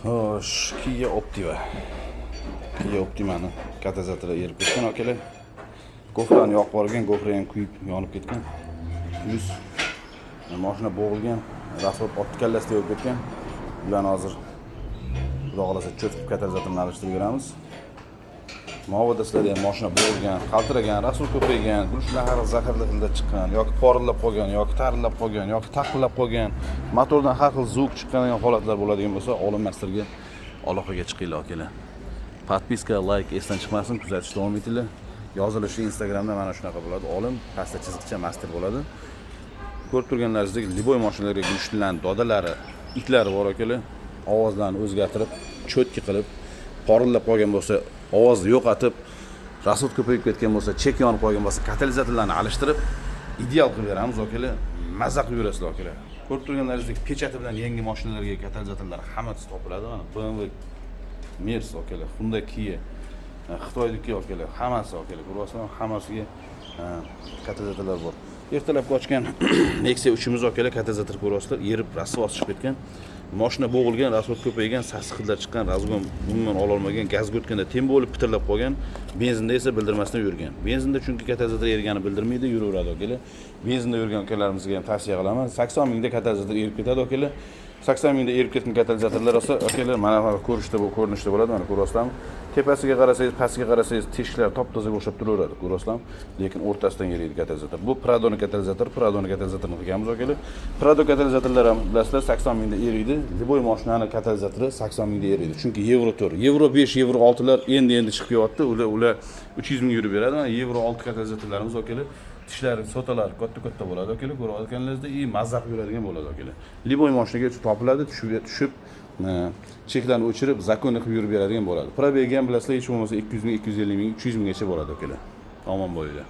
Xo'sh, Kia Optima. Kia Optimani katalizatori erib ketgan akalar. Gofrani yoqib yuborgan, gofra ham kuyib, yonib ketgan. Plus mashina bo'g'ilgan, rasvot otni kallasida yo'q ketgan. Bularni hozir xudo xolasa cho'tkib katalizatorni alishtirib beramiz. Mavoda sizlarda ham mashina bo'g'ilgan, qaltiragan, rasvot ko'paygan, guruchlar har zaharli xilda chiqqan, yoki porillab qolgan, yoki tarillab qolgan, yoki taqillab qolgan, motordan har xil zvuk chiqqan holatlar bo'ladigan bo'lsa, olimlarga aloqaga chiqinglar akalar. Podpiska, like esdan chiqmasin, kuzatishda davom etinglar. Yozilishi Instagramda mana shunaqa bo'ladi. Olim pastda chiziqcha master bo'ladi. Ko'rib turganlaringizdek, liboy mashinalarga guruchlan dodalari, itlari bor akalar. Ovozlarni o'zgartirib, cho'tki qilib, porillab qolgan bo'lsa, ovozni yo'qotib, rasvot ko'payib ketgan bo'lsa, chek yonib qolgan bo'lsa, katalizatorlarni alishtirib, ideal qilib beramiz akalar. Mazza qilib yurasizlar akalar. Ko'rib turganlaringizdek, pechati bilan yangi mashinalarga katalizatorlar hammasi topiladi. Mana BMW, Merc akalar, Hyundai, Kia, Xitoyniki akalar, hammasi akalar. Ko'ryapsizlar, hammasiga katalizatorlar bor. Ertalabki ochgan Nexia 3imiz akalar, katalizator ko'ryapsizlar, yerib rasvot chiqib ketgan. Mashina bo'g'ilgan, rasvot ko'paygan, sassiqlar chiqqan, razgon umuman ola olmagan, gazga o'tganda tem bo'lib pitirlab qolgan, benzinda esa bildirmasdan yurgan. Benzinda chunki katalizator ergani bildirmaydi, yuraveradi akalar. Benzinda yurgan akalarimizga ham tavsiya qilaman. 80 mingda katalizator erib ketadi akalar. 80 mingda erib ketgan katalizatorlar olsa, akalar mana ko'rinishda bo'ladi, mana ko'ryapsizlarmi? Tepasiga qarasangiz, pastiga qarasangiz, teshiklar top-tozaga o'xshab turaveradi, ko'ryapsizlarmi? Lekin o'rtasidan eriydi katalizator. Bu Prado'ning katalizatorini qilganmiz akalar. Prado katalizatorlar ham bilasizlar 80 mingda eriydi. Liboy mashinani katalizatori 80 mingda eriydi. Chunki Euro 4, Euro 5, Euro 6lar endi chiqib kelyapti. Ular 300 ming yurib beradi. Mana Euro 6 katalizatorlarimiz akalar. Tishlari, sotalar katta bo'ladi akalar. Ko'rayotganlaringizda mazza qilib yuradigan bo'ladi akalar. Liboy mashinaga topiladi, tushib cheklarni o'chirib, zakonni qilib yurib beradigan bo'ladi. Probegi ham bilasizlar, hech bo'lmasa 200 ming, 250 ming, 300 minggacha bo'ladi akalar. Omon bo'linglar.